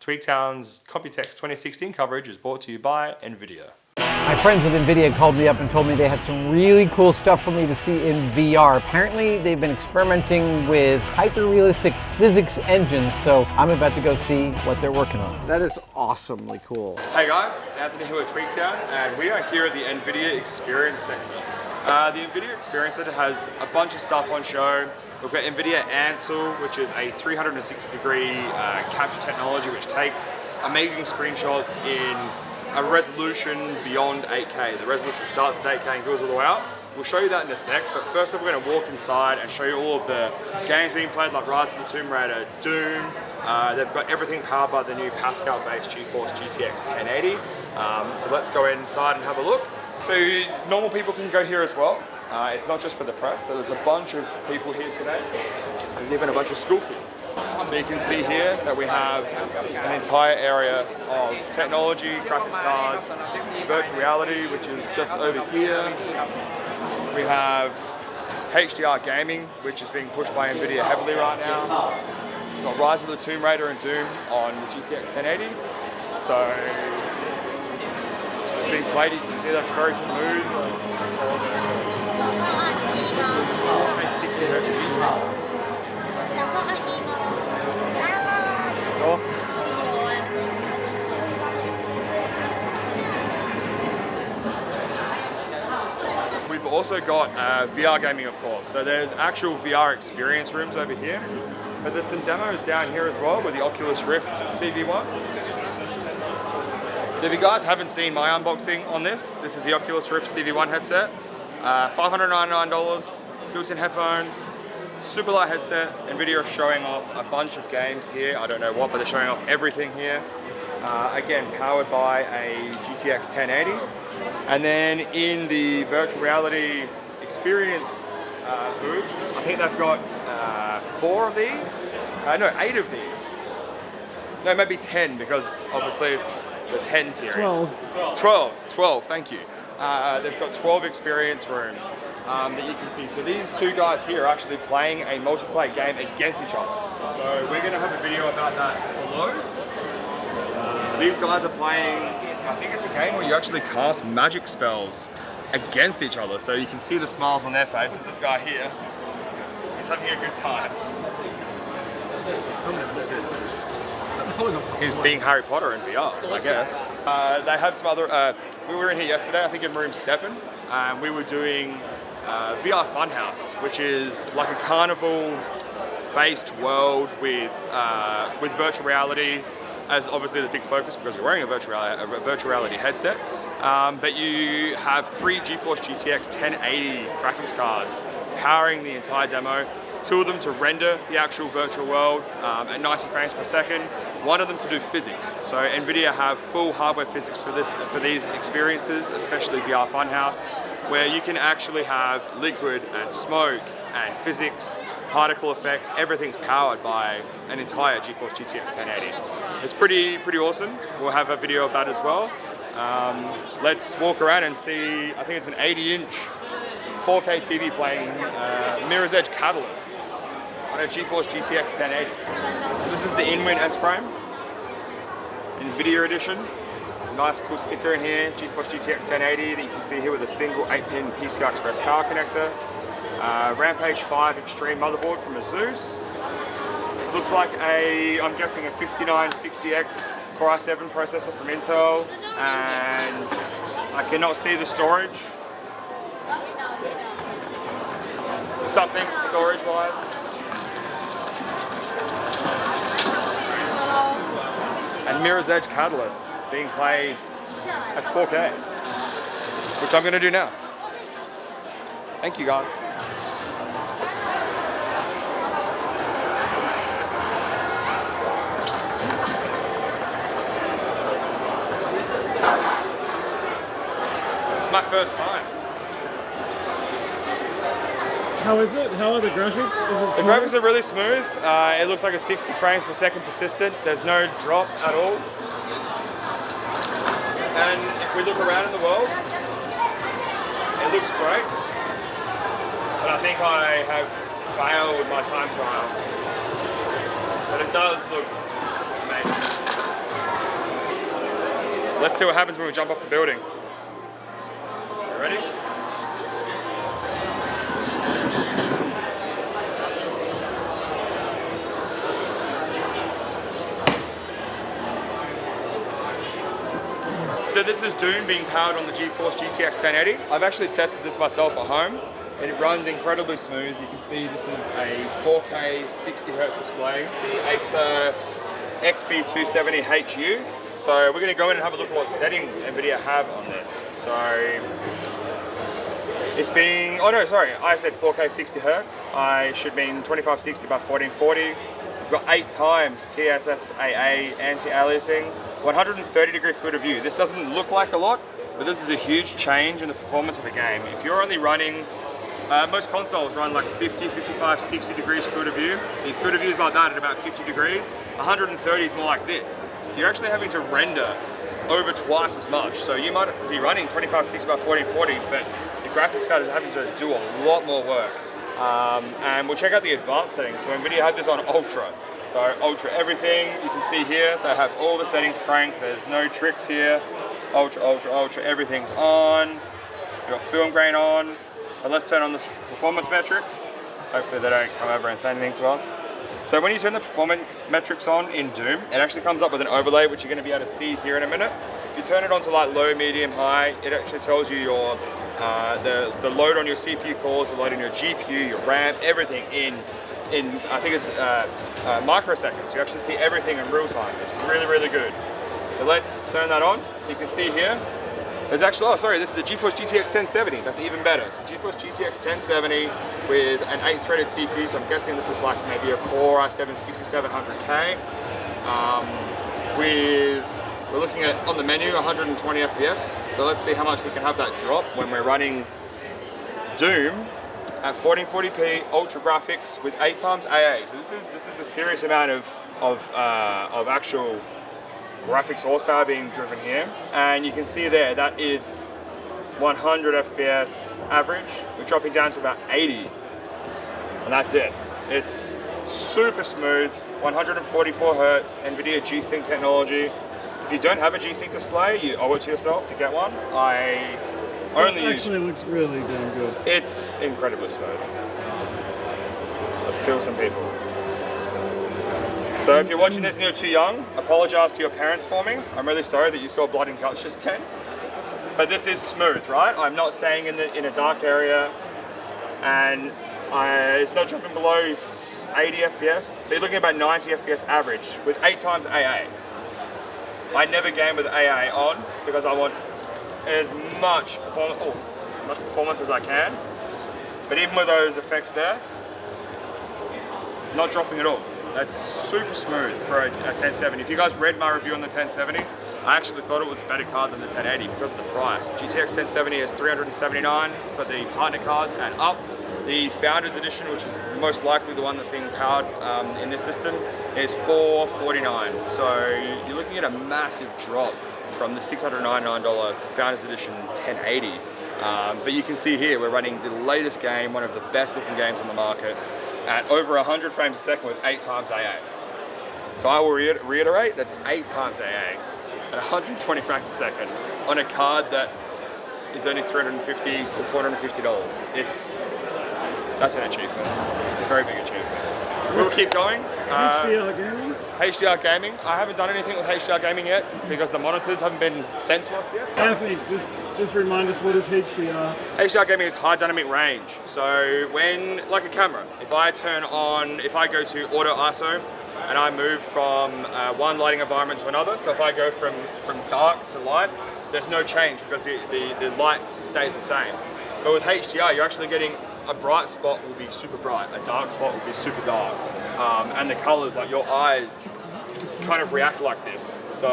Tweaktown's Computex 2016 coverage is brought to you by Nvidia. My friends at Nvidia called me up and told me they had some really cool stuff for me to see in VR. Apparently, they've been experimenting with hyper-realistic physics engines, so I'm about to go see what they're working on. That is awesomely cool. Hey guys, it's Anthony here at Tweaktown, and we are here at the Nvidia Experience Center. The Nvidia Experience Center has a bunch of stuff on show. We've got Nvidia Ansel, which is a 360-degree capture technology which takes amazing screenshots in a resolution beyond 8K. The resolution starts at 8K and goes all the way up. We'll show you that in a sec, but first off we're going to walk inside and show you all of the games being played, like Rise of the Tomb Raider, Doom. They've got everything powered by the new Pascal-based GeForce GTX 1080. So let's go inside and have a look. So normal people can go here as well. It's not just for the press, so there's a bunch of people here today. There's even a bunch of school people. So you can see here that we have an entire area of technology, graphics cards, virtual reality, which is just over here. We have HDR gaming, which is being pushed by Nvidia heavily right now. We've got Rise of the Tomb Raider and Doom on the GTX 1080. So it's being played, you can see that's very smooth. 60 Hz G-Sync. We've also got VR gaming, of course. So there's actual VR experience rooms over here, but there's some demos down here as well with the Oculus Rift CV1. So if you guys haven't seen my unboxing on this is the Oculus Rift CV1 headset. $599, built-in headphones, super light headset. Nvidia are showing off a bunch of games here. I don't know what, but they're showing off everything here. Again, powered by a GTX 1080. And then in the virtual reality experience booths, I think they've got 4 of these. No, 8 of these. No, maybe 10, because obviously it's the 10 series. 12, thank you. They've got 12 experience rooms that you can see. So these two guys here are actually playing a multiplayer game against each other. So we're going to have a video about that below. These guys are playing, I think it's a game where you actually cast magic spells against each other. So you can see the smiles on their faces. This guy here, he's having a good time. He's being Harry Potter in VR, I guess. They have some other, we were in here yesterday, I think in room 7, and we were doing VR Funhouse, which is like a carnival-based world with virtual reality as obviously the big focus because you're wearing a virtual reality headset. But you have 3 GeForce GTX 1080 graphics cards powering the entire demo. 2 of them to render the actual virtual world at 90 frames per second. 1 of them to do physics. So Nvidia have full hardware physics for these experiences, especially VR Funhouse, where you can actually have liquid and smoke and physics, particle effects. Everything's powered by an entire GeForce GTX 1080. It's pretty awesome. We'll have a video of that as well. Let's walk around and see. I think it's an 80-inch 4K TV playing Mirror's Edge Catalyst on a GeForce GTX 1080. So this is the InWin S-Frame, Nvidia edition. Nice cool sticker in here, GeForce GTX 1080 that you can see here with a single 8-pin PCI Express power connector. Rampage 5 Extreme motherboard from Asus. Looks like I'm guessing a 5960X Core i7 processor from Intel, and I cannot see the storage. Something storage-wise. And Mirror's Edge Catalyst being played at 4K, which I'm going to do now. Thank you guys. This is my first time. How is it? How are the graphics? Is it the graphics are really smooth. It looks like a 60 frames per second persistent. There's no drop at all. And if we look around in the world, it looks great. But I think I have failed with my time trial. But it does look amazing. Let's see what happens when we jump off the building. You ready? So this is Doom being powered on the GeForce GTX 1080. I've actually tested this myself at home. It runs incredibly smooth. You can see this is a 4K 60Hz display, the Acer XB270HU. So we're going to go in and have a look at what settings Nvidia have on this. So it's being, oh no, sorry, I said 4K 60Hz. I should mean 2560 by 1440. We've got 8 times TSSAA anti-aliasing, 130 degree field of view. This doesn't look like a lot, but this is a huge change in the performance of a game. If you're only running, most consoles run like 50, 55, 60 degrees field of view. So your field of view is like that at about 50 degrees. 130 is more like this. So you're actually having to render over twice as much. So you might be running 2560 by 1440, but the graphics card is having to do a lot more work. And we'll check out the advanced settings. So Nvidia had this on Ultra. So Ultra everything, you can see here, they have all the settings cranked. There's no tricks here. Ultra, Ultra, Ultra, everything's on. We've got film grain on. But let's turn on the performance metrics. Hopefully they don't come over and say anything to us. So when you turn the performance metrics on in Doom, it actually comes up with an overlay, which you're going to be able to see here in a minute. If you turn it on to like low, medium, high, it actually tells you your the load on your CPU cores, the load on your GPU, your RAM, everything in I think it's microseconds. You actually see everything in real time. It's really, really good. So let's turn that on. So you can see here, there's actually, oh sorry, this is the GeForce GTX 1070. That's even better. So GeForce GTX 1070 with an 8-threaded CPU. So I'm guessing this is like maybe a Core i7 6700K. We're looking at, on the menu, 120 FPS. So let's see how much we can have that drop when we're running Doom at 1440p ultra graphics with 8 times AA. So this is a serious amount of actual graphics horsepower being driven here, and you can see there that is 100 FPS average. We're dropping down to about 80, and that's it. It's super smooth, 144 Hz, Nvidia G-Sync technology. If you don't have a G-Sync display, you owe it to yourself to get one. I only use. Actually, looks really damn good. It's incredibly smooth. Let's kill some people. So if you're watching this and you're too young, apologize to your parents for me. I'm really sorry that you saw blood and guts just then. But this is smooth, right? I'm not staying in a dark area, and it's not dropping below 80 FPS. So you're looking at about 90 FPS average with 8 times AA. I never game with AA on because I want as much performance as I can. But even with those effects there, it's not dropping at all. That's super smooth for a 1070. If you guys read my review on the 1070, I actually thought it was a better card than the 1080 because of the price. GTX 1070 is $379 for the partner cards and up. The Founders Edition, which is most likely the one that's being powered in this system, is $449. So you're looking at a massive drop from the $699 Founders Edition 1080. But you can see here we're running the latest game, one of the best looking games on the market, at over 100 frames a second with 8 times AA. So I will reiterate, that's 8 times AA at 120 frames a second on a card that is only $350 to $450. That's an achievement. It's a very big achievement. We'll keep going. HDR gaming? HDR gaming. I haven't done anything with HDR gaming yet because the monitors haven't been sent to us yet. Anthony, just remind us, what is HDR? HDR gaming is high dynamic range. So when, like a camera, if I go to auto ISO and I move from one lighting environment to another, so if I go from dark to light, there's no change because the light stays the same. But with HDR, you're actually getting a bright spot will be super bright, a dark spot will be super dark. And the colors, like your eyes kind of react like this. So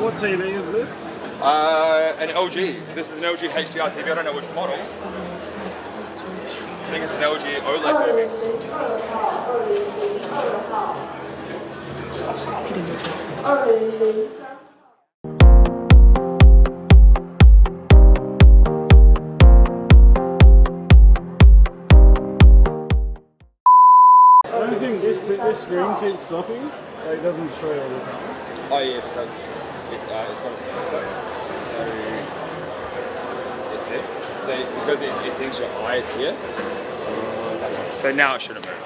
what TV is this? An LG. This is an LG HDR TV. I don't know which model. I think it's an LG OLED maybe. I don't think this screen keeps stopping. It doesn't show all the time. Oh yeah, because it's got a sensor. So you see, so because it thinks your eye is here. So now it shouldn't move.